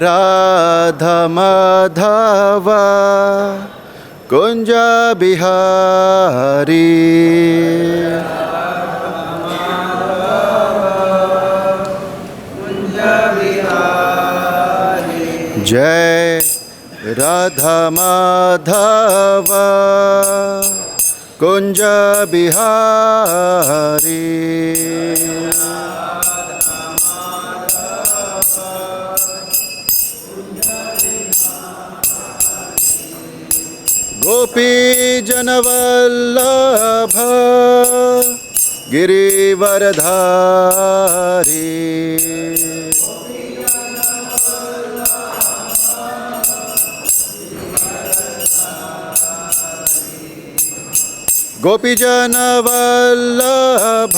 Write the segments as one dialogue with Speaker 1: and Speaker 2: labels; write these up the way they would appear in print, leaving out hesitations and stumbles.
Speaker 1: राधा माधव कुंज बिहारी जय राधा माधव कुंज बिहारी गोपी जनवल्लभ गिरिवरधारी गोपी जनवल्लभ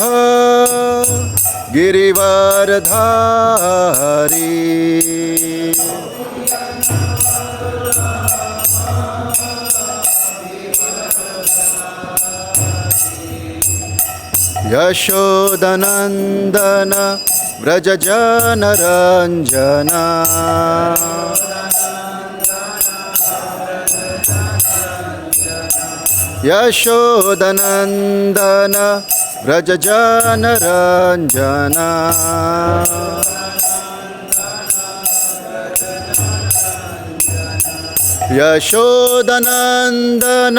Speaker 1: गिरिवरधारी यशोदनंदन व्रज जनरंजना यशोदनंदन व्रज जनरंजना यशोदनंदन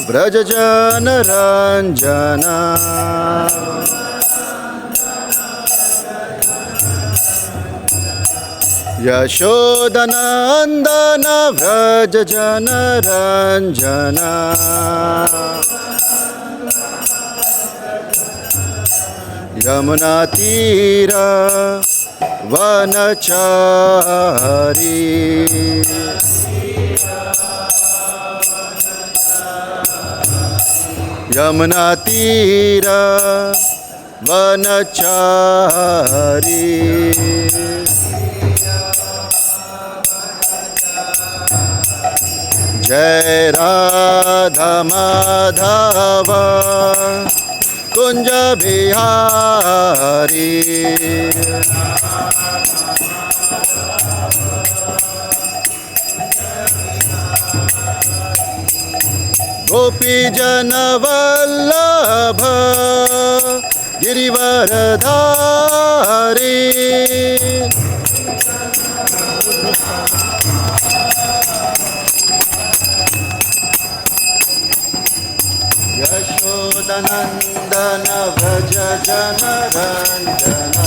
Speaker 1: व्रज जनरंजना यशोदनंदन व्रज जनरंजना यमुना तीरा वनचारी यमुना तीरा वनचारी जय राधा माधव कुंज बिहारी गोपी जनवल्लभ गिरिवरधारी यशोदनंदन व्रज जनरंजना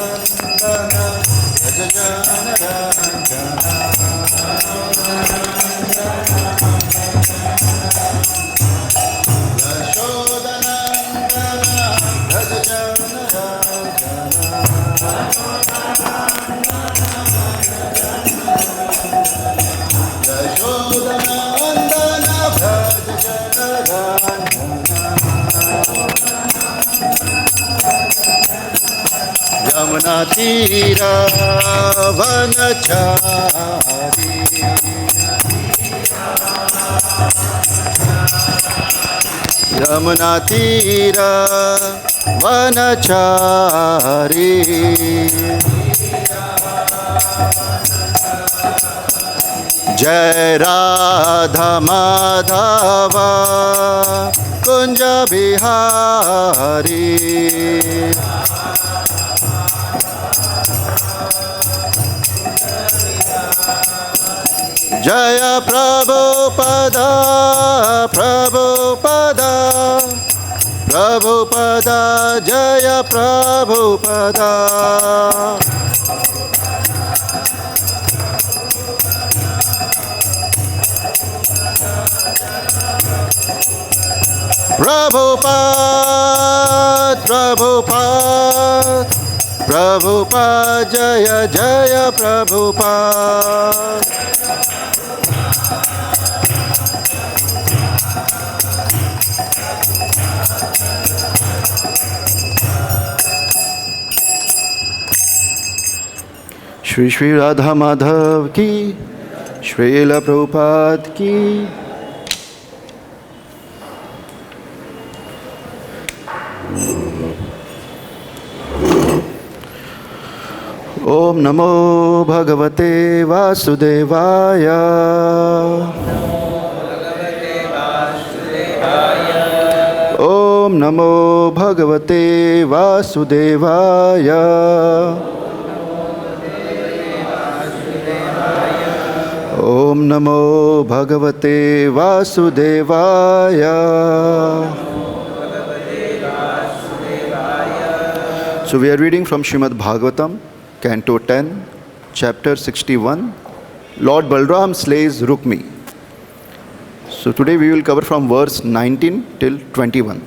Speaker 1: यशोदनंदन व्रज जनरंजना यशोदनंदन व्रज यमुना तीरा वनचारी यमुना तीरा वनचारी जय राधा माधव कुंज बिहारी जय प्रभुपदा प्रभुपदा प्रभुपदा जय प्रभुपदा प्रभुपाद प्रभुपाद प्रभुपाद जय जय प्रभुपाद श्री श्री राधा माधव की, श्रील प्रभुपाद की। Om Namo Bhagavate Vasudevaya. Om Namo Bhagavate Vasudevaya. Om Namo Bhagavate Vasudevaya. So we are reading from Srimad Bhagavatam, Canto 10, Chapter 61, Lord Balram slays Rukmy. So today we will cover from verse 19 till 21.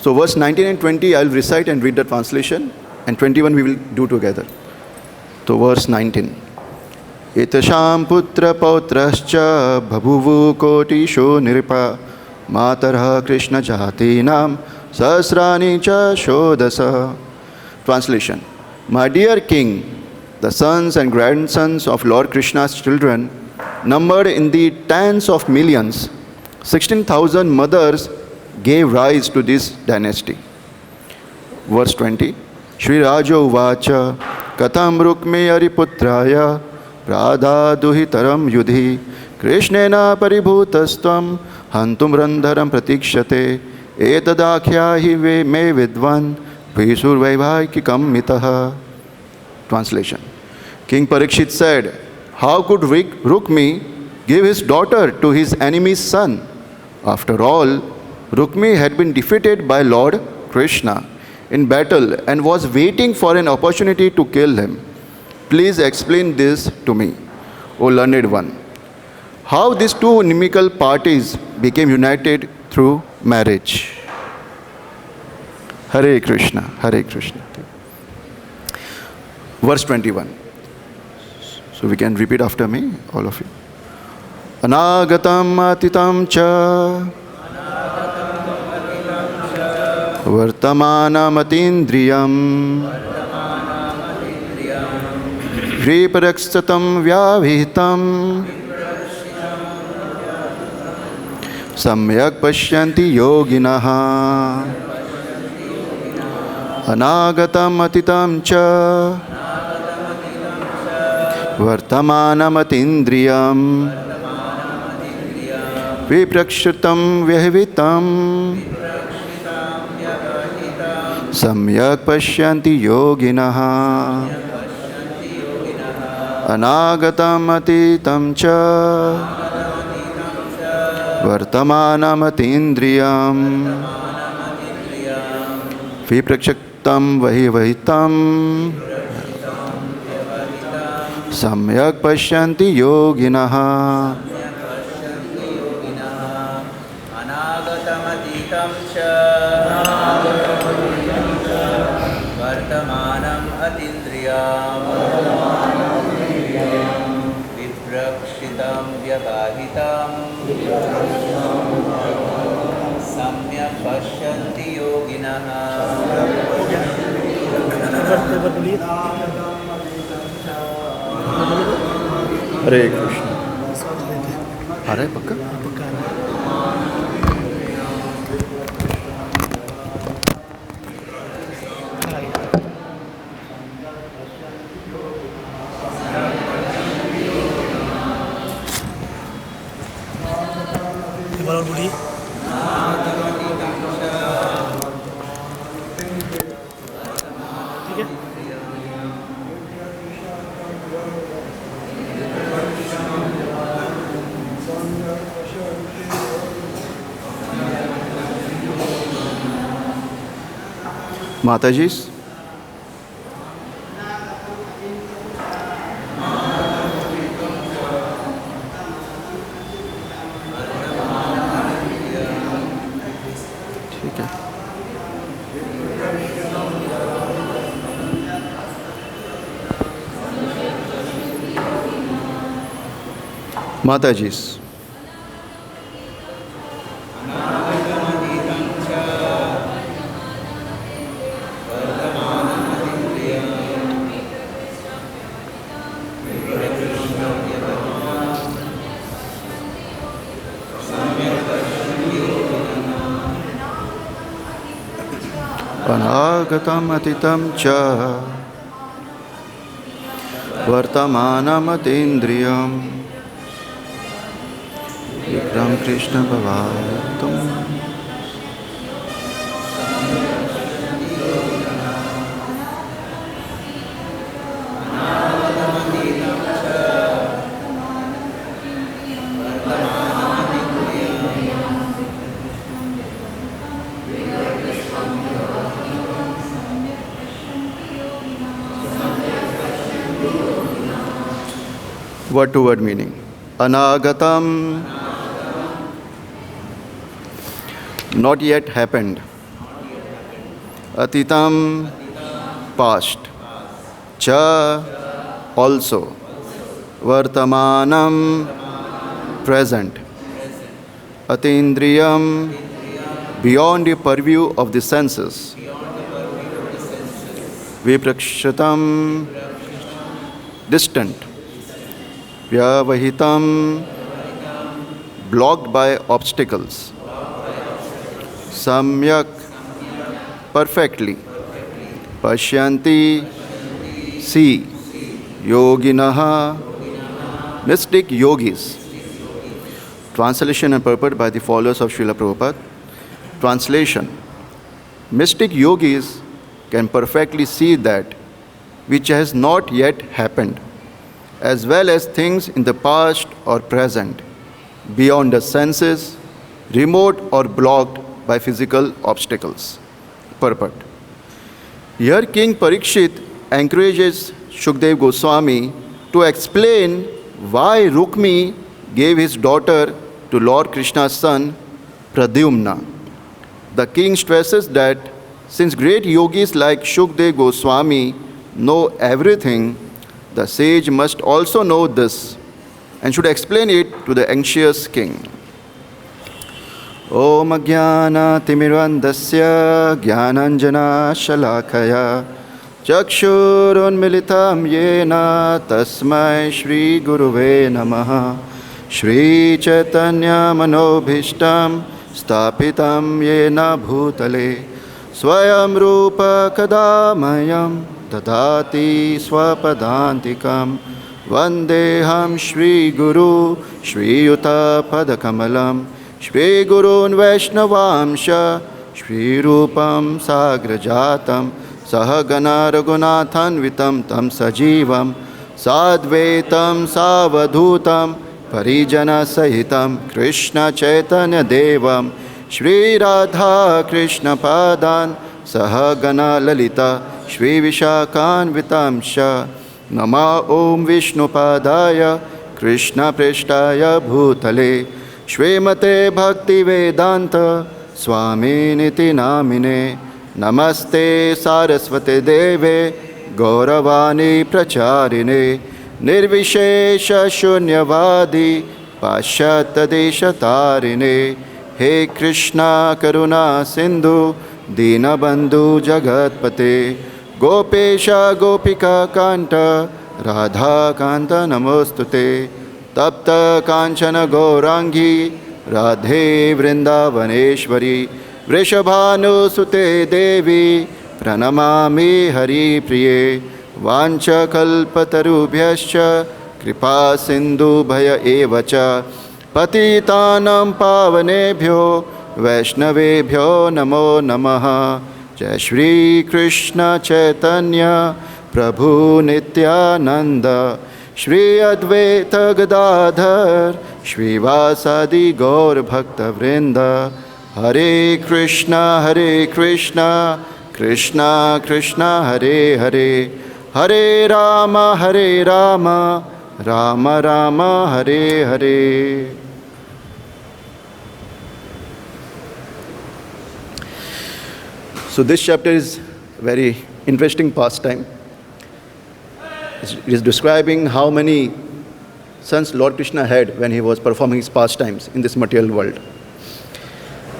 Speaker 1: So verse 19 and 20 I will recite and read the translation, and 21 we will do together. So verse 19. eteṣāṁ putra-pautrāśca babhūvuḥ koṭiśo nṛpa mātaraḥ kṛṣṇa-jātīnāṁ sahasrāṇi ca ṣoḍaśa. Translation. My dear king, the sons and grandsons of Lord Krishna's children, numbered in the tens of millions, 16,000 mothers gave rise to this dynasty. Verse 20. śrī-rājovāca kathaṁ rukmy arī-putrāya pradāduhitaram yudhi kṛṣṇena paribhūtastam hantum randharam pratikṣate etadākhyāhi me vidvan visurvaivāikikam mitaha. Translation. King Parikshit said, how could Rukmy give his daughter to his enemy's son? After all, Rukmy had been defeated by Lord Kṛṣṇa in battle and was waiting for an opportunity to kill him. Please explain this to me, O learned one. How these two inimical parties became united through marriage. Hare Krishna, Hare Krishna. Verse 21. So we can repeat after me, all of you. Anagatam atitam cha vartamanam atindriyam viparaksatam vyavihitam samyak pashyanti yoginaha. Anagatam atitam cha vartamanam atindriyam viprakshitam vyavitam samyak pashyanti yoginaha. Anagatam atitam cha vartamanam atindriyam viprakshitam vyavitam samyak pashyanti yoginaha.
Speaker 2: Anagatamatitam cha vartamanam atindriyam viprakshitam vyavahitam samyak pashyanti yoginaha.
Speaker 1: Hare Krishna. Hare Pakka. Mataji's. ठीक है. Mataji's. anagatam atitam cha vartamanam atindriyam vikram Krishna bhavatum. Word to word meaning. Anagatam, not yet happened. Atitam, past. Cha, also. Vartamanam, present. Atindriyam, beyond the purview of the senses. Viprakshatam, distant. Vyavahitam, blocked by obstacles. Samyak, perfectly. Pashyanti, see. Yoginaha, mystic yogis. Translation and purport by the followers of Srila Prabhupada. Translation: mystic yogis can perfectly see that which has not yet happened, as well as things in the past or present, beyond the senses, remote or blocked by physical obstacles. Purport. Here King Parikshit encourages Shukdev Goswami to explain why Rukmy gave his daughter to Lord Kṛṣṇa's son Pradyumna. The king stresses that since great yogis like Shukdev Goswami know everything, the sage must also know this and should explain it to the anxious king. Om Ajnana Timirandasya Jnananjana Shalakaya Chakshurunmilitam Yena Tasmai Shri Guruve Namaha Shri Chaitanya Manobhishtam Stapitam Yena Bhutale Swayam Rupa Kadamayam Dadati Swapadantikam Vandeham Shri Guru Shri Yuta Padakamalam Shri Gurun Vaishnavamsha Shri Rupam Sagrajatam Sahagana Raghunathanvitam Tam Sajivam Sadvetam Savadhutam Parijana Sahitam Krishna Chaitanya Devam Shri Radha Krishna Padan Sahagana Lalita Shri Vishakan Vitamsha Nama Om Vishnu Padaya Krishna Preshtaya Bhutale Shrimate Bhakti Vedanta Swami Niti Namine Namaste Saraswate Deve Gauravani Pracharine Nirvishesha Shunyavadi Pashyata Deshatarine He Krishna Karuna Sindhu Dinabandhu Jagatpate Gopesha Gopika Kanta Radha Kanta Namostute Tapta Kanchana Gaurangi Radhe Vrindavaneshwari Vrishabhanu Sute Devi Pranamami Hari Priye Vancha Kalpatarubhyascha Kripa Sindhu Bhaya Evacha Patitanam Pavanebhyo Vaishnavebhyo Namo Namaha Jai Shri Krishna Chaitanya Prabhu Nityananda Shri Advaita Gadadhar Shri Vasadi Gaur Bhakta Vrinda Hare Krishna Krishna Krishna Hare Hare Hare Rama Rama Rama Hare Hare. So this chapter is very interesting pastime. It is describing how many sons Lord Kṛṣṇa had when he was performing his pastimes in this material world.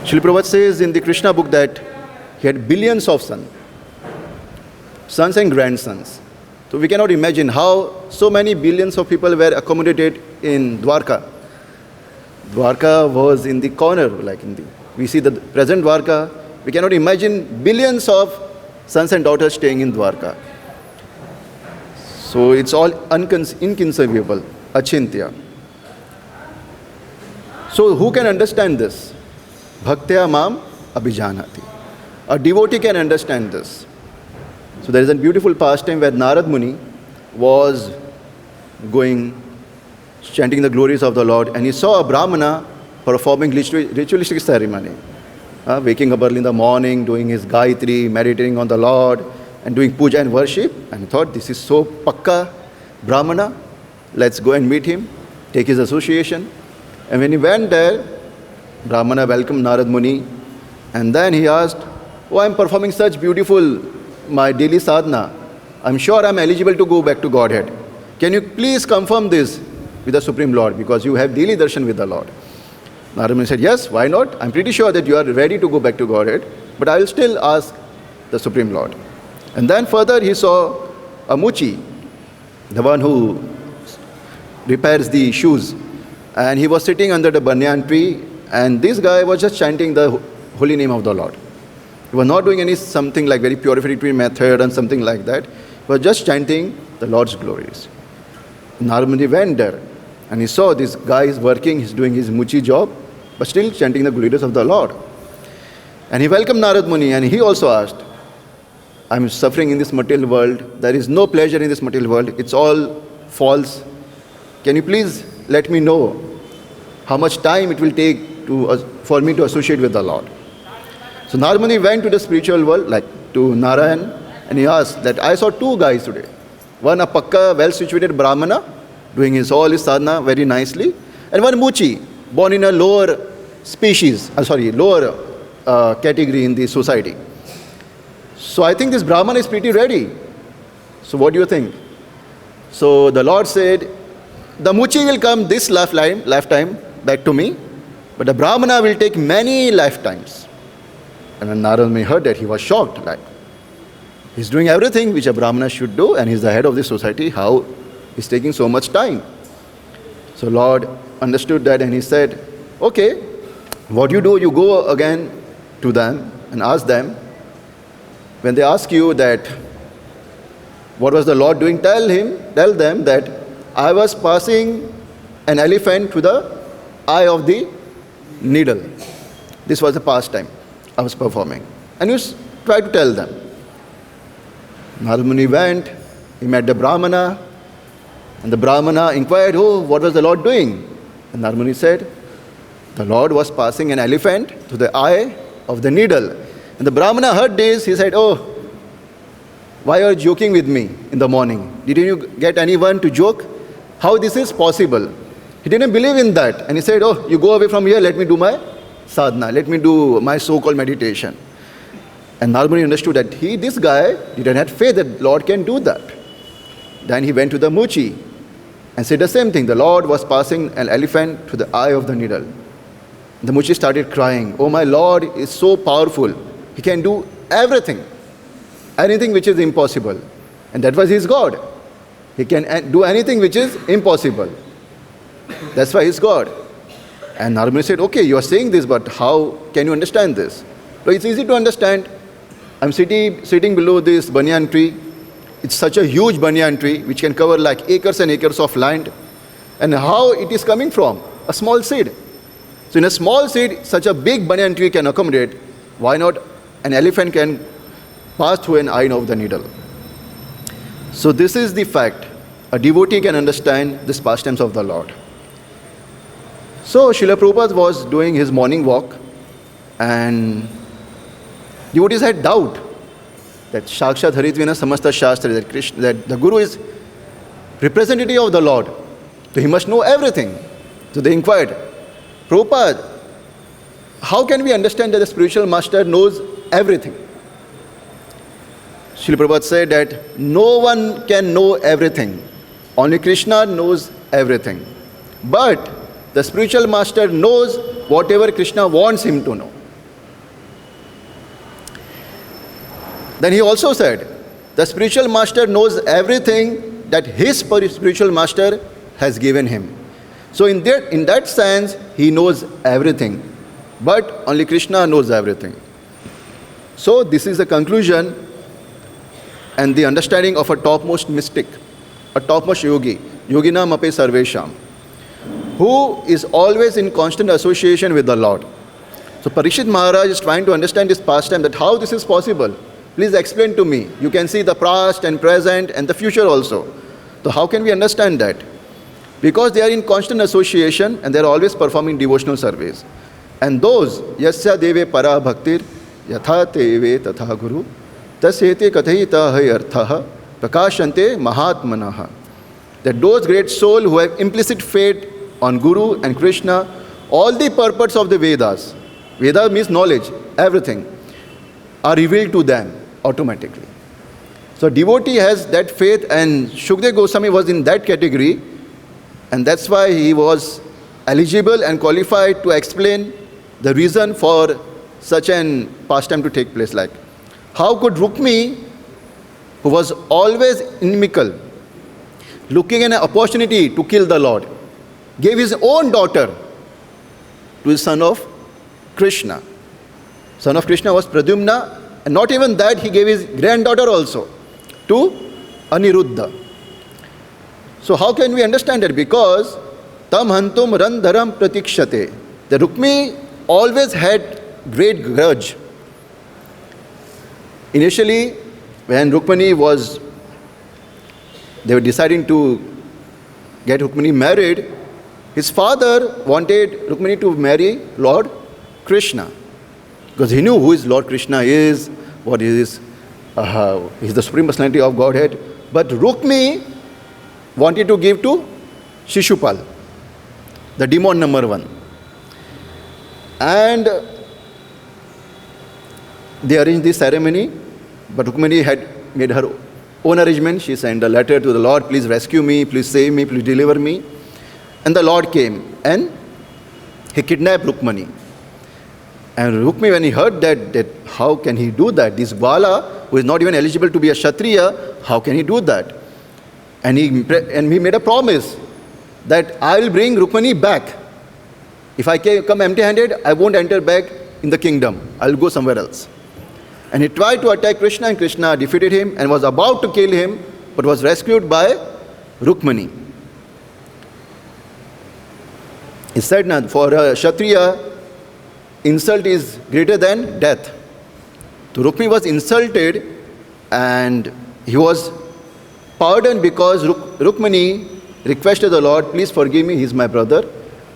Speaker 1: Srila Prabhupada says in the Krishna book that he had billions of sons and grandsons. So we cannot imagine how so many billions of people were accommodated in Dwarka. Dwarka was in the corner, we see the present Dwarka We cannot imagine billions of sons and daughters staying in Dwarka. So it's all inconceivable, achintya. So who can understand this? Bhaktya mam abhijanati. A devotee can understand this. So there is a beautiful pastime where Narad Muni was going, chanting the glories of the Lord, and he saw a Brahmana performing ritualistic ceremony. Waking up early in the morning, doing his Gayatri, meditating on the Lord, and doing puja and worship. And he thought, this is so pakka Brahmana, let's go and meet him, take his association. And when he went there, Brahmana welcomed Narad Muni, and then he asked, oh, I'm performing such beautiful, my daily sadhana. I'm sure I'm eligible to go back to Godhead. Can you please confirm this with the Supreme Lord, because you have daily darshan with the Lord? Narad Muni said, yes, why not? I'm pretty sure that you are ready to go back to Godhead, but I will still ask the Supreme Lord. And then further he saw a Muchi, the one who repairs the shoes. And he was sitting under the banyan tree, and this guy was just chanting the holy name of the Lord. He was not doing something like very purificatory method and something like that. He was just chanting the Lord's glories. Narad Muni went there, and he saw this guy is working, he's doing his Muchi job, but still chanting the glories of the Lord. And he welcomed Narad Muni, and he also asked, I'm suffering in this material world. There is no pleasure in this material world. It's all false. Can you please let me know how much time it will take for me to associate with the Lord? So Narad Muni went to the spiritual world, like to Narayan, and he asked that I saw two guys today. One a pakka, well-situated Brahmana, doing all his sadhana very nicely, and one Muchi, born in a lower category in the society. So I think this Brahmana is pretty ready. So what do you think? So the Lord said, the Muchi will come this lifetime back to me, but the Brahmana will take many lifetimes. And when Narad Muni heard that, he was shocked. Like, he's doing everything which a Brahmana should do, and he's the head of this society. How he's taking so much time? So Lord understood that, and he said, okay, what you do, you go again to them and ask them. When they ask you that, what was the Lord doing? Tell them that I was passing an elephant to the eye of the needle. This was the pastime I was performing. And you try to tell them. Narad Muni went, he met the Brahmana, and the Brahmana inquired, oh, what was the Lord doing? And Narad Muni said, the Lord was passing an elephant to the eye of the needle. And the Brahmana heard this, he said, oh, why are you joking with me in the morning? Didn't you get anyone to joke? How this is possible? He didn't believe in that. And he said, oh, you go away from here, let me do my sadhana, let me do my so-called meditation. And Narad Muni understood that this guy didn't have faith that Lord can do that. Then he went to the Muchi and said the same thing. The Lord was passing an elephant to the eye of the needle. The Muchi started crying, oh, my Lord is so powerful. He can do everything, anything which is impossible. And that was his God. He can do anything which is impossible. That's why he's God. And Narad Muni said, okay, you are saying this, but how can you understand this? So it's easy to understand. I'm sitting below this banyan tree. It's such a huge banyan tree which can cover like acres and acres of land. And how it is coming from? A small seed. So in a small seed, such a big banyan tree can accommodate. Why not an elephant can pass through an eye of the needle? So this is the fact. A devotee can understand this pastimes of the Lord. So Srila Prabhupada was doing his morning walk, and devotees had doubt that Sakshat Haritvina Samasta Shastra, that the Guru is representative of the Lord. So he must know everything. So they inquired, Prabhupada, how can we understand that the spiritual master knows everything? Srila Prabhupada said that no one can know everything. Only Krishna knows everything. But the spiritual master knows whatever Krishna wants him to know. Then he also said, the spiritual master knows everything that his spiritual master has given him. So in that sense, he knows everything. But only Krishna knows everything. So this is the conclusion and the understanding of a topmost mystic, a topmost yogi, yoginam ape sarvesham, who is always in constant association with the Lord. So Parikshit Maharaj is trying to understand this pastime, that how this is possible. Please explain to me. You can see the past and present and the future also. So how can we understand that? Because they are in constant association and they are always performing devotional service. And those, yasya deve para bhaktir, yatha teve tatha guru, tasyete kathayita hai arthaha, prakashante mahatmanaha. That those great souls who have implicit faith on Guru and Krishna, all the purports of the Vedas, Veda means knowledge, everything, are revealed to them automatically. So devotee has that faith, and Shukdev Goswami was in that category, and that's why he was eligible and qualified to explain the reason for such an pastime to take place. Like, how could Rukmy, who was always inimical, looking at an opportunity to kill the Lord, gave his own daughter to his son of Krishna. Son of Krishna was Pradyumna, and not even that, he gave his granddaughter also to Aniruddha. So how can we understand that? Because tam hantum randharam pratikshate. The Rukmy always had great grudge. Initially, when Rukmani was, they were deciding to get Rukmani married, his father wanted Rukmani to marry Lord Kṛṣṇa, because he knew who is Lord Kṛṣṇa is, what is he's the Supreme Personality of Godhead. But Rukmy wanted to give to Shishupal, the demon number one. And they arranged this ceremony, but Rukmani had made her own arrangement. She sent a letter to the Lord, please rescue me, please save me, please deliver me. And the Lord came and he kidnapped Rukmani. And Rukmy, when he heard that how can he do that? This Bala, who is not even eligible to be a Kshatriya, how can he do that? And he made a promise that I will bring Rukmani back. If I come empty-handed, I won't enter back in the kingdom. I will go somewhere else. And he tried to attack Krishna, and Krishna defeated him and was about to kill him, but was rescued by Rukmani. He said, now, for a Kshatriya, insult is greater than death. So Rukmi was insulted and he was pardoned because Rukmani requested the Lord, please forgive me, he is my brother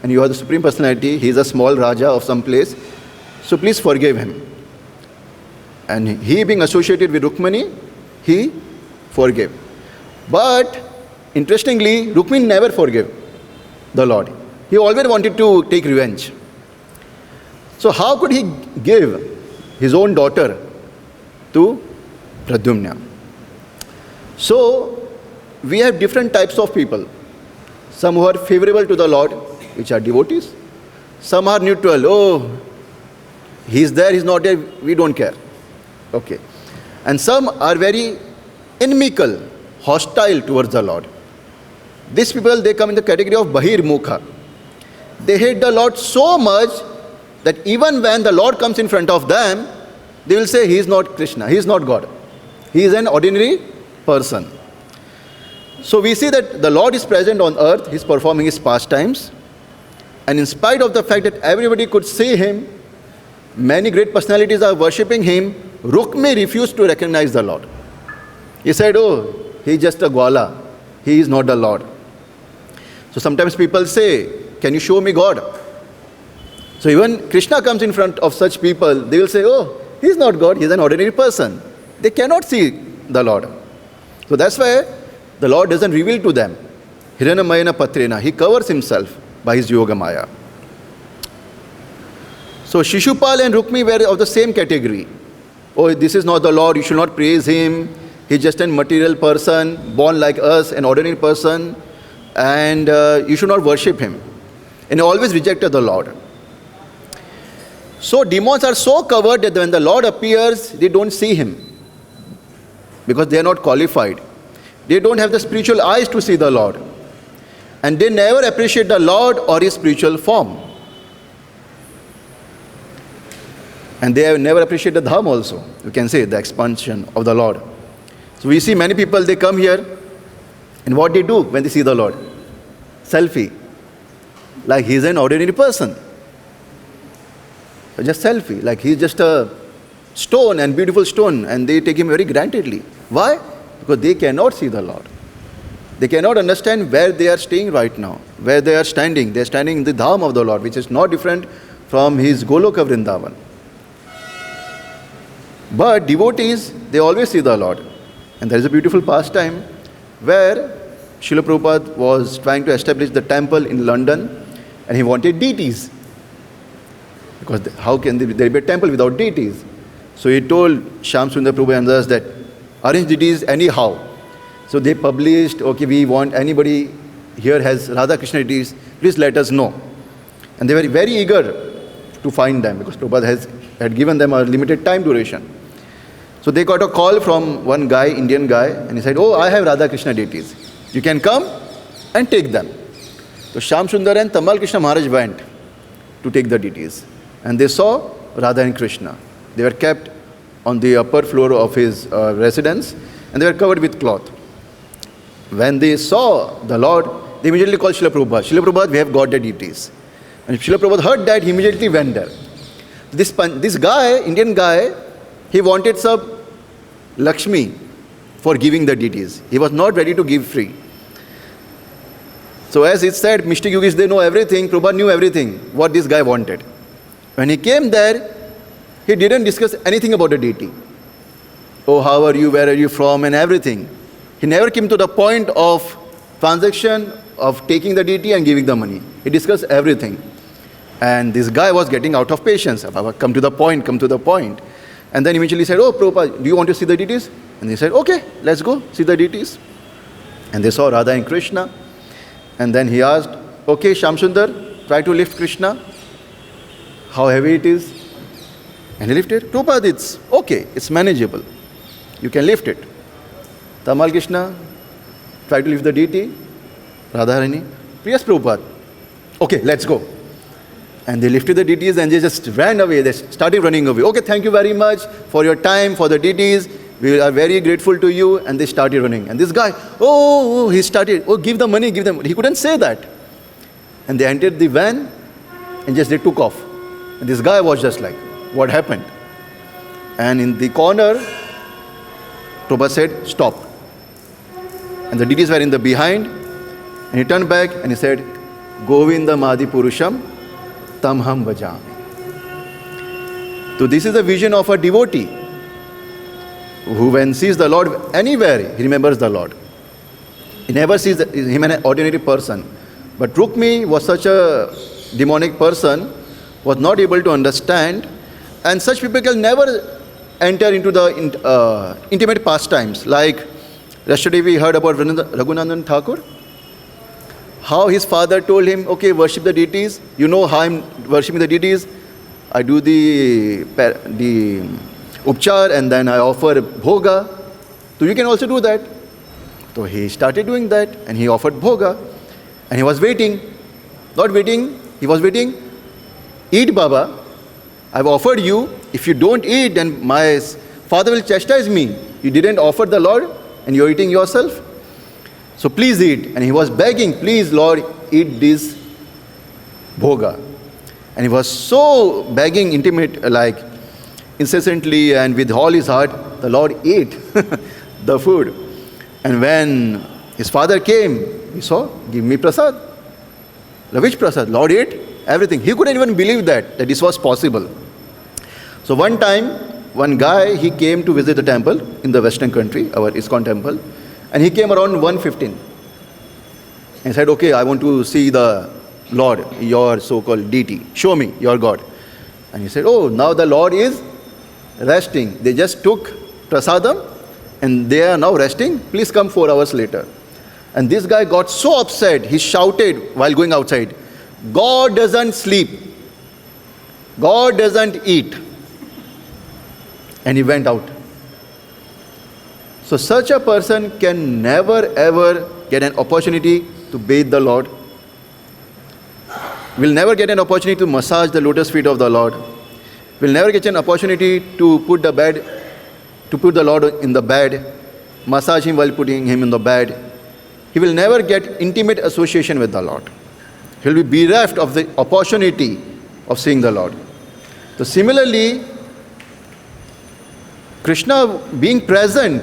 Speaker 1: and you are the Supreme Personality, he is a small Raja of some place, so please forgive him. And he being associated with Rukmani, he forgave. But interestingly, Rukmani never forgave the Lord. He always wanted to take revenge. So how could he give his own daughter to Pradyumna? So we have different types of people. Some who are favorable to the Lord, which are devotees. Some are neutral. Oh, he's there, he's not there, we don't care. Okay. And some are very inimical, hostile towards the Lord. These people, they come in the category of Bahir-mukha. They hate the Lord so much that even when the Lord comes in front of them, they will say, he is not Krishna, he is not God. He is an ordinary person. So we see that the Lord is present on earth, he is performing his pastimes. And in spite of the fact that everybody could see him, many great personalities are worshipping him, Rukmy refused to recognize the Lord. He said, oh, he is just a Gwala, he is not the Lord. So sometimes people say, can you show me God? So even Krishna comes in front of such people, they will say, oh, he is not God, he is an ordinary person. They cannot see the Lord. So that's why the Lord doesn't reveal to them. Hiranyamayana patrena, he covers himself by his yoga maya. So Shishupal and Rukmy were of the same category. Oh, this is not the Lord, you should not praise him. He is just a material person, born like us, an ordinary person, and you should not worship him. And he always rejected the Lord. So demons are so covered that when the Lord appears, they don't see him, because they are not qualified. They don't have the spiritual eyes to see the Lord. And they never appreciate the Lord or his spiritual form. And they have never appreciated the Dham also. You can say the expansion of the Lord. So we see many people, they come here, and what they do when they see the Lord? Selfie. Like he's an ordinary person. Just selfie. Like he's just a stone, and beautiful stone, and they take him very grantedly. Why? Because they cannot see the Lord. They cannot understand where they are staying right now, where they are standing. They are standing in the Dham of the Lord, which is not different from his Goloka Vrindavan. But devotees, they always see the Lord. And there is a beautiful pastime where Srila Prabhupada was trying to establish the temple in London, and he wanted deities. Because how can there be a temple without deities? So he told Shyam Sundar Prabhu and others that arrange deities anyhow. So they published, okay, we want anybody here has Radha Krishna deities, please let us know. And they were very eager to find them because Prabhupada had given them a limited time duration. So they got a call from one guy, Indian guy, and he said, oh, I have Radha Krishna deities. You can come and take them. So Shyam Sundar and Tamal Krishna Maharaj went to take the deities. And they saw Radha and Krishna. They were kept on the upper floor of his residence, and they were covered with cloth. When they saw the Lord, they immediately called Srila Prabhupada. Srila Prabhupada, we have got the deities. And Srila Prabhupada heard that, he immediately went there. This guy, Indian guy, he wanted some Lakshmi for giving the deities. He was not ready to give free. So as it said, mystic yogis, they know everything. Prabhupada knew everything, what this guy wanted. When he came there, he didn't discuss anything about the deity. Oh, how are you, where are you from, and everything. He never came to the point of transaction, of taking the deity and giving the money. He discussed everything. And this guy was getting out of patience. Come to the point, come to the point. And then eventually said, oh, Prabhupada, do you want to see the deities? And he said, okay, let's go see the deities. And they saw Radha and Krishna. And then he asked, okay, Shyam Sundar, try to lift Krishna. How heavy it is. And he lifted. Prabhupada, it's okay, it's manageable. You can lift it. Tamal Krishna, try to lift the deity. Radharani, yes, Prabhupada. Okay, let's go. And they lifted the deities and they just ran away. They started running away. Okay, thank you very much for your time, for the deities. We are very grateful to you. And they started running. And this guy, he started, give the money, give them. He couldn't say that. And they entered the van and just they took off. And this guy was just like, what happened? And in the corner, Prabhupada said, stop. And the deities were in the behind. And he turned back and he said, Govinda Madi Purusham Tamham Bhajami. So this is the vision of a devotee who when sees the Lord anywhere, he remembers the Lord. He never sees him an ordinary person. But Rukmy was such a demonic person, was not able to understand, and such people can never enter into the intimate pastimes. Like yesterday we heard about Raghunandan Thakur, how his father told him, okay, worship the deities. You know how I'm worshipping the deities. I do the upchar and then I offer bhoga. So you can also do that. So he started doing that and he offered bhoga. And he was waiting. Not waiting, he was waiting. Eat, Baba. I've offered you. If you don't eat, then my father will chastise me. You didn't offer the Lord and you're eating yourself. So please eat. And he was begging, please Lord, eat this bhoga. And he was so begging, intimate, like incessantly and with all his heart, the Lord ate the food. And when his father came, he saw, give me prasad. Which prasad? Lord ate everything. He couldn't even believe that this was possible. So one time, one guy, he came to visit the temple in the Western country, our ISKCON temple. And he came around 1:15 and said, okay, I want to see the Lord, your so-called deity. Show me your God. And he said, oh, now the Lord is resting. They just took prasadam and they are now resting. Please come 4 hours later. And this guy got so upset, he shouted while going outside, God doesn't sleep. God doesn't eat. And he went out. So such a person can never ever get an opportunity to bathe the Lord. Will never get an opportunity to massage the lotus feet of the Lord. will never get an opportunity to put the Lord in the bed, massage him while putting him in the bed. He will never get intimate association with the Lord. He will be bereft of the opportunity of seeing the Lord. So similarly, Krishna being present,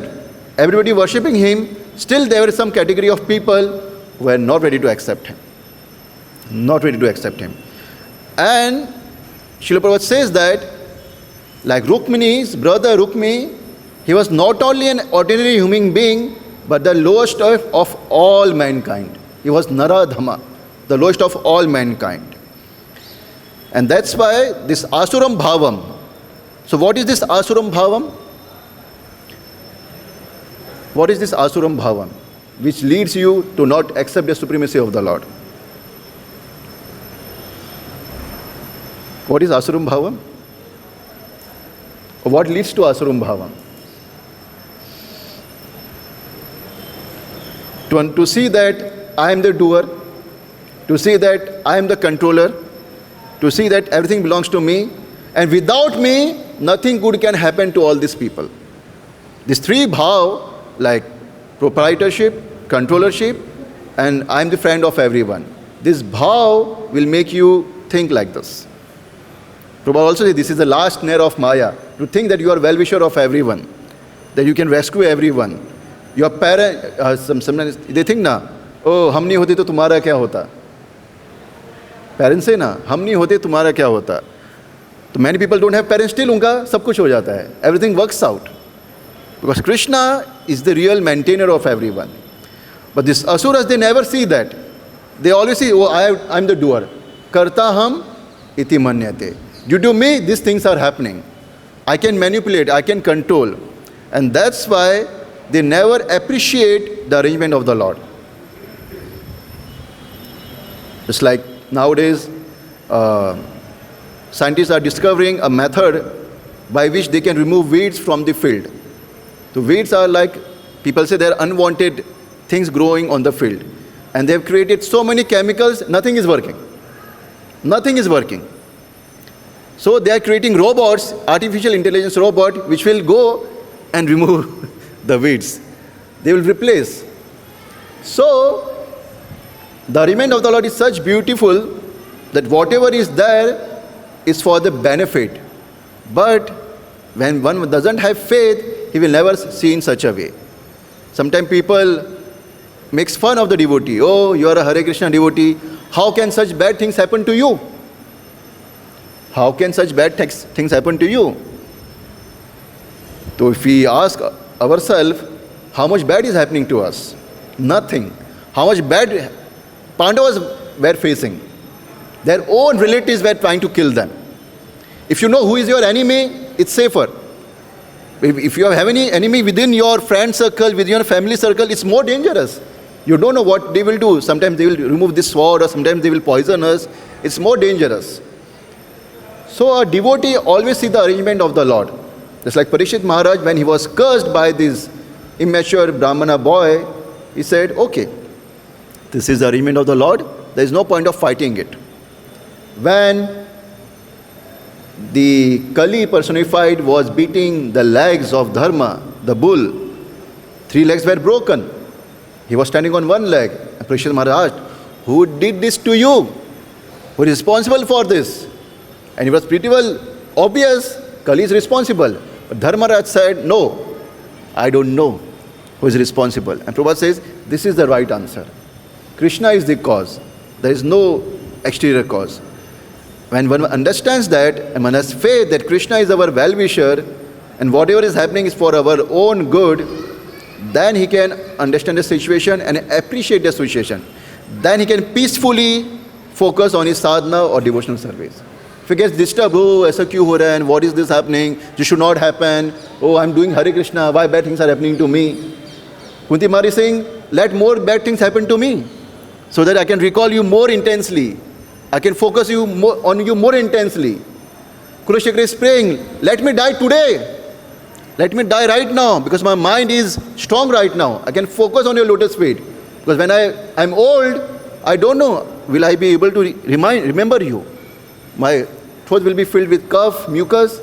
Speaker 1: everybody worshipping him, still there is some category of people who are not ready to accept him. Not ready to accept him. And Srila Prabhupada says that, like Rukmini's brother Rukmy, he was not only an ordinary human being, but the lowest of all mankind. He was Naradhama, the lowest of all mankind. And that's why this Asuram Bhavam. So what is this Asuram Bhavam? What is this Asuram Bhavam? Which leads you to not accept the supremacy of the Lord. What is Asuram Bhavam? What leads to Asuram Bhavam? To see that I am the doer, to see that I am the controller, to see that everything belongs to me, and without me, nothing good can happen to all these people. These three bhav, like proprietorship, controllership, and I am the friend of everyone. This bhav will make you think like this. Prabhupada also says this is the last snare of Maya, to think that you are well-wisher of everyone, that you can rescue everyone. Your parents, sometimes they think na, oh, hum nahi hote to tumhara kya hota? Parents say na, hum nahi hote tumhara kya hota? So many people don't have parents, still unka sab kuch ho jata hai. Everything works out. Because Krishna is the real maintainer of everyone. But these asuras, they never see that. They always say, oh, I'm the doer. Kartaham iti manyate. Due to me, these things are happening. I can manipulate, I can control. And that's why they never appreciate the arrangement of the Lord. It's like nowadays, scientists are discovering a method by which they can remove weeds from the field. So weeds are like, people say they're unwanted things growing on the field. And they've created so many chemicals, nothing is working. Nothing is working. So they are creating robots, artificial intelligence robot, which will go and remove the weeds. They will replace. So the arrangement of the Lord is such beautiful that whatever is there is for the benefit. But when one doesn't have faith, he will never see in such a way. Sometimes people makes fun of the devotee. Oh, you are a Hare Krishna devotee. How can such bad things happen to you? How can such bad things happen to you? So if we ask ourselves, how much bad is happening to us? Nothing. How much bad Pandavas were facing? Their own relatives were trying to kill them. If you know who is your enemy, it's safer. If you have any enemy within your friend circle, within your family circle, it's more dangerous. You don't know what they will do. Sometimes they will remove this sword, or sometimes they will poison us. It's more dangerous. So a devotee always sees the arrangement of the Lord. Just like Parikshit Maharaj, when he was cursed by this immature Brahmana boy, he said, okay, this is the arrangement of the Lord. There is no point of fighting it. When the Kali personified was beating the legs of Dharma, the bull, 3 legs were broken. He was standing on 1 leg. And Parikshit Maharaj asked, who did this to you? Who is responsible for this? And it was pretty well obvious, Kali is responsible. But Dharmaraj said, no, I don't know who is responsible. And Prabhupada says, this is the right answer. Krishna is the cause. There is no exterior cause. When one understands that, and one has faith that Krishna is our well-wisher, and whatever is happening is for our own good, then he can understand the situation and appreciate the situation. Then he can peacefully focus on his sadhana or devotional service. If he gets disturbed, oh, aisa kyun ho raha hai, and what is this happening? This should not happen. Oh, I'm doing Hare Krishna, why bad things are happening to me? Kunti Mari is saying, let more bad things happen to me, so that I can recall you more intensely. I can focus on you more intensely. Kurukshetra is praying, let me die today. Let me die right now, because my mind is strong right now. I can focus on your lotus feet. Because when I'm old, I don't know, will I be able to remember you? My throat will be filled with cough, mucus.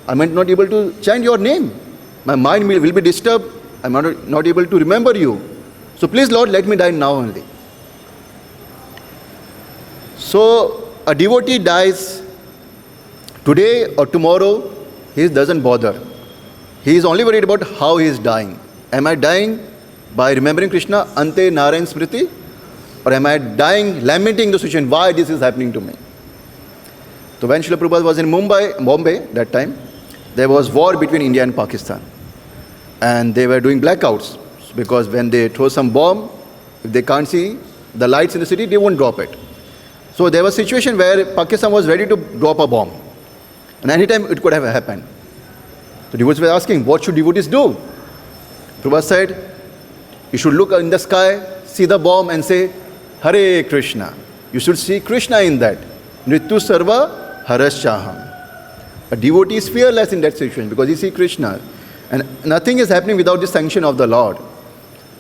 Speaker 1: I might not able to chant your name. My mind will be disturbed. I'm not able to remember you. So please, Lord, let me die now only. So a devotee dies today or tomorrow, he doesn't bother. He is only worried about how he is dying. Am I dying by remembering Krishna, Ante Narayan Smriti? Or am I dying lamenting the situation, why this is happening to me? So when Srila Prabhupada was in Bombay that time, there was war between India and Pakistan. And they were doing blackouts. Because when they throw some bomb, if they can't see the lights in the city, they won't drop it. So there was a situation where Pakistan was ready to drop a bomb. And anytime it could have happened. So devotees were asking, what should devotees do? Prabhupada said, you should look in the sky, see the bomb and say, Hare Krishna. You should see Krishna in that. Nrittu sarva harasyaham. A devotee is fearless in that situation because he sees Krishna. And nothing is happening without the sanction of the Lord.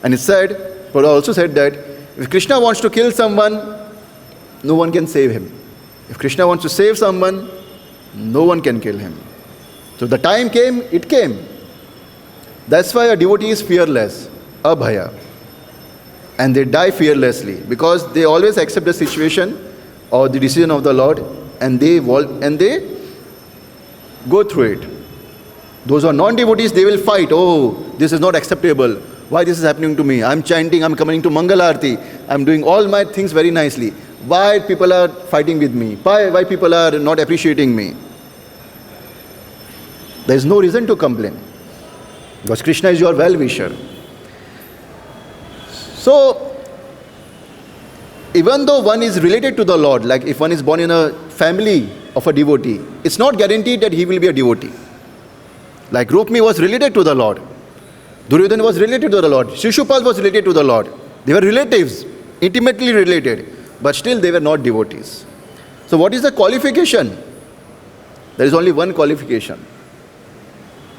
Speaker 1: And it said, Prabhupada also said that if Krishna wants to kill someone, no one can save him. If Krishna wants to save someone, no one can kill him. So the time came, it came. That's why a devotee is fearless, abhaya. And they die fearlessly because they always accept the situation or the decision of the Lord and they go through it. Those who are non-devotees, they will fight. Oh, this is not acceptable. Why this is happening to me? I'm chanting, I'm coming to Mangalarti. I'm doing all my things very nicely. Why people are fighting with me? Why people are not appreciating me? There is no reason to complain. Because Krishna is your well-wisher. So, even though one is related to the Lord, like if one is born in a family of a devotee, it's not guaranteed that he will be a devotee. Like Rukmy was related to the Lord. Duryodhana was related to the Lord. Shishupal was related to the Lord. They were relatives, intimately related, but still they were not devotees. So what is the qualification? There is only one qualification.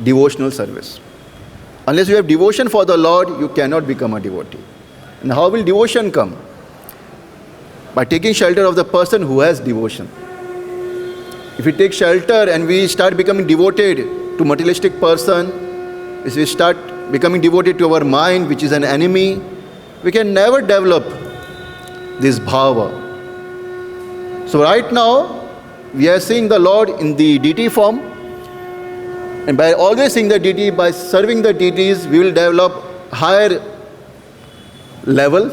Speaker 1: Devotional service. Unless you have devotion for the Lord, you cannot become a devotee. And how will devotion come? By taking shelter of the person who has devotion. If we take shelter and we start becoming devoted to materialistic person, if we start becoming devoted to our mind, which is an enemy, we can never develop this bhava. So right now, we are seeing the Lord in the deity form. And by always seeing the deity, by serving the deities, we will develop higher level.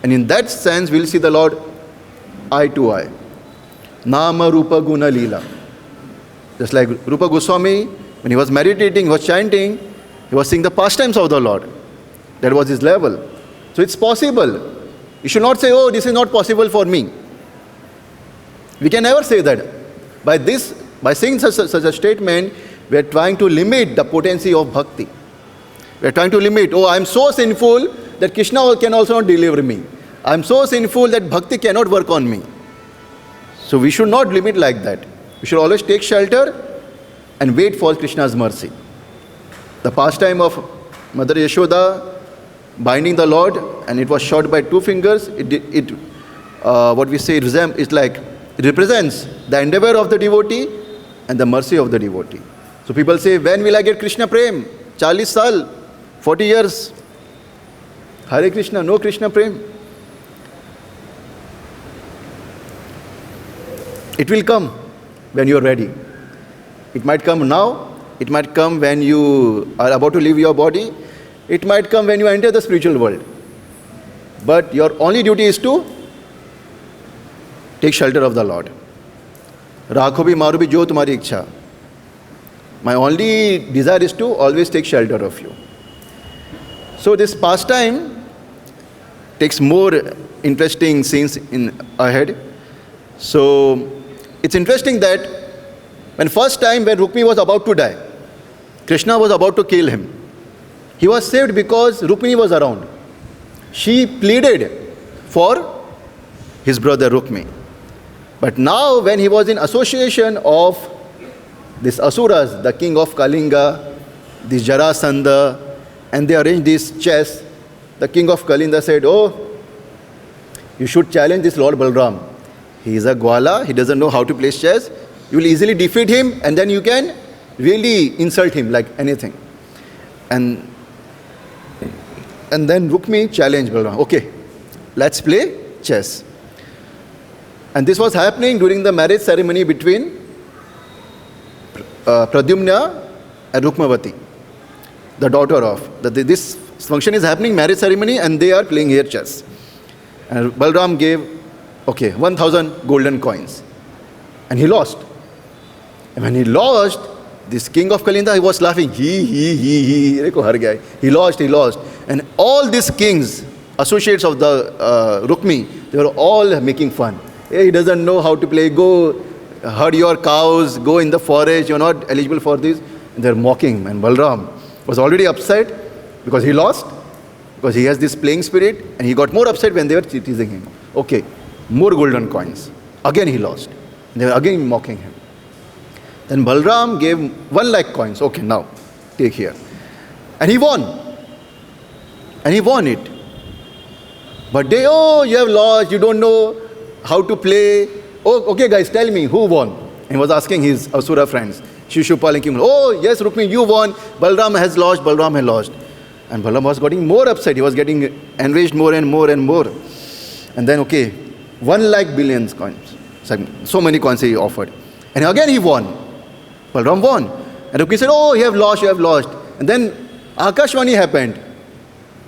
Speaker 1: And in that sense, we will see the Lord eye to eye. Nama Rupa Guna Leela. Just like Rupa Goswami, when he was meditating, he was chanting, he was seeing the pastimes of the Lord. That was his level. So it's possible. You should not say, oh, this is not possible for me. We can never say that. By saying such a statement, we are trying to limit the potency of bhakti. We are trying to limit, oh, I am so sinful that Krishna can also not deliver me. I am so sinful that bhakti cannot work on me. So we should not limit like that. We should always take shelter and wait for Krishna's mercy. The pastime of Mother Yashoda binding the Lord, and it was shot by 2 fingers. It represents the endeavor of the devotee and the mercy of the devotee. So people say, when will I get Krishna Prem? 40 saal, 40 years. Hare Krishna, no Krishna Prem. It will come when you are ready. It might come now. It might come when you are about to leave your body. It might come when you enter the spiritual world. But your only duty is to take shelter of the Lord. Rakho bhi maru bhi jo tumhari ichha. My only desire is to always take shelter of you. So this pastime takes more interesting scenes ahead. So it's interesting that when first time when Rukmy was about to die, Krishna was about to kill him. He was saved because Rukmini was around. She pleaded for his brother Rukmy. But now when he was in association of these Asuras, the king of Kalinga, this Jarasandha, and they arranged this chess, the king of Kalinga said, oh, you should challenge this Lord Balram. He is a Gwala, he doesn't know how to play chess. you will easily defeat him, and then you can really insult him like anything. And then Rukmy challenged Balram, okay, let's play chess. And this was happening during the marriage ceremony between Pradyumna and Rukmavati, the daughter of. This function is happening, marriage ceremony, and they are playing here chess. And Balram gave, 1,000 golden coins. And he lost. And when he lost, this king of Kalinda, he was laughing. He lost. And all these kings, associates of the Rukmy, they were all making fun. Hey, he doesn't know how to play. Go herd your cows, go in the forest, you're not eligible for this. And they're mocking him. And Balram was already upset because he lost, because he has this playing spirit, and he got more upset when they were teasing him. Okay, more golden coins. Again he lost. They were again mocking him. Then Balram gave 1 lakh coins. Okay, now take here. And he won. And he won it. But they, you have lost, you don't know how to play. Oh, okay guys, tell me, who won? And he was asking his Asura friends, Shishupal and Kim. Oh, yes, Rukmy, you won. Balram has lost. And Balram was getting more upset. He was getting enraged more and more and more. And then, 1 lakh billions coins. So many coins he offered. And again he won. Balram won. And Rukmy said, oh, you have lost. And then Akashvani happened.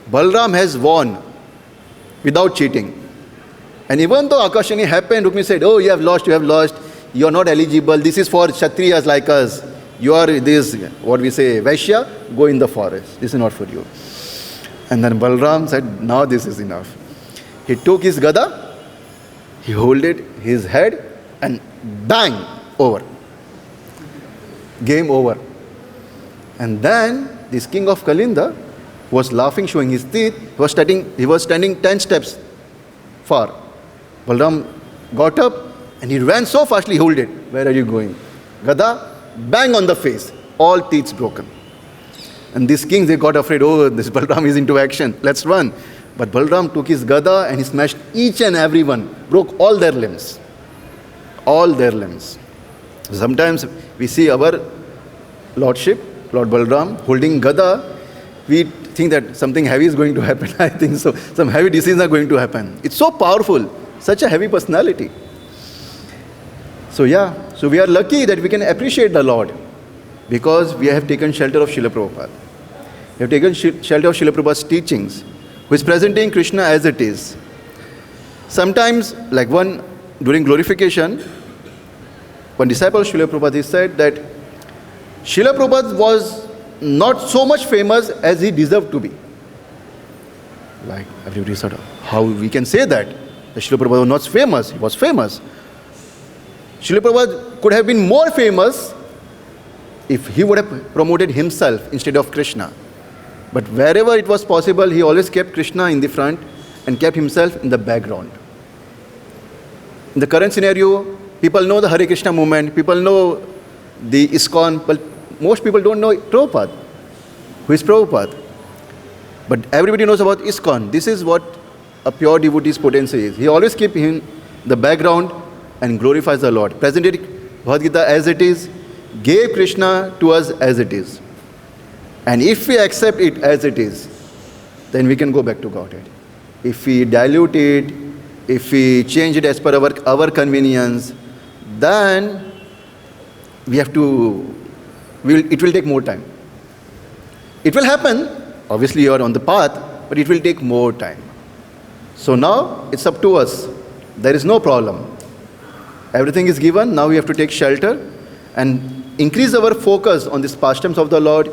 Speaker 1: Balram has won without cheating. And even though Akashvani happened, Rukmy said, oh, you have lost. You are not eligible. This is for Kshatriyas like us. You are this, what we say, Vaishya, go in the forest. This is not for you. And then Balram said, now this is enough. He took his gada, he holded his head, and bang, over. Game over. And then this king of Kalinda was laughing, showing his teeth. He was standing 10 steps far. Balram got up and he ran so fastly, hold it. Where are you going? Gada, bang on the face. All teeth broken. And these kings, they got afraid. Oh, this Balram is into action. Let's run. But Balram took his gada and he smashed each and every one. Broke all their limbs. Sometimes we see our Lordship, Lord Balram, holding gada. We think that something heavy is going to happen. I think so. Some heavy decisions are going to happen. It's so powerful. Such a heavy personality. So we are lucky that we can appreciate the Lord because we have taken shelter of Srila Prabhupada. We have taken shelter of Srila Prabhupada's teachings, who is presenting Krishna as it is. Sometimes, like during glorification, one disciple of Srila Prabhupada, he said that Srila Prabhupada was not so much famous as he deserved to be. Like everybody said, how we can say that? Srila Prabhupada was not famous, he was famous. Srila Prabhupada could have been more famous if he would have promoted himself instead of Krishna. But wherever it was possible, he always kept Krishna in the front and kept himself in the background. In the current scenario, people know the Hare Krishna movement, people know the ISKCON, but most people don't know Prabhupada. Who is Prabhupada? But everybody knows about ISKCON. This is what a pure devotee's potency is. He always keeps him in the background and glorifies the Lord. Presented Bhagavad-Gita as it is, gave Krishna to us as it is. And if we accept it as it is, then we can go back to Godhead. If we dilute it, if we change it as per our convenience, then it will take more time. It will happen, obviously you are on the path, but it will take more time. So now it's up to us. There is no problem. Everything is given, now we have to take shelter and increase our focus on these pastimes of the Lord,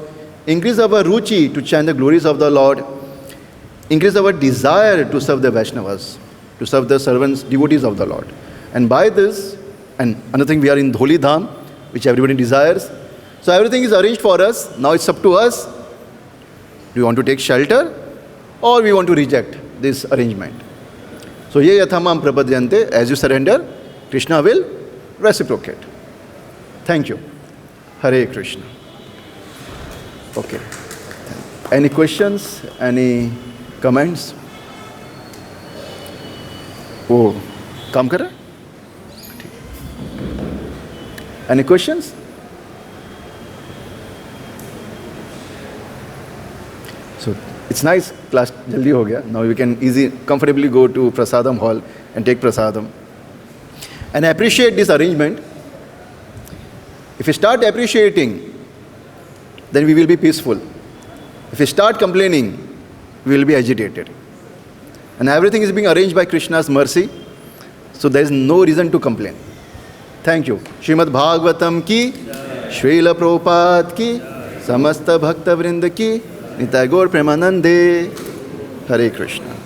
Speaker 1: increase our ruchi to chant the glories of the Lord, increase our desire to serve the Vaishnavas, to serve the servants, devotees of the Lord. And by this, and another thing, we are in Holy Dham, which everybody desires. So everything is arranged for us. Now it's up to us. Do we want to take shelter or we want to reject this arrangement? So ye yathamam prapadyante, as you surrender, Krishna will reciprocate. Thank you. Hare Krishna. Okay. Any questions? Any comments? Oh, काम कर रहा है? Any questions? So it's nice, class jaldi ho gaya. Now we can comfortably go to prasadam hall and take prasadam. And appreciate this arrangement. If we start appreciating, then we will be peaceful. If we start complaining, we will be agitated. And everything is being arranged by Krishna's mercy, so there is no reason to complain. Thank you. Śrīmad Bhagavatam ki, Srila Prabhupada ki, Samasta Bhakta Vrinda ki, Nitai Gaur Premanande, Hare Krishna.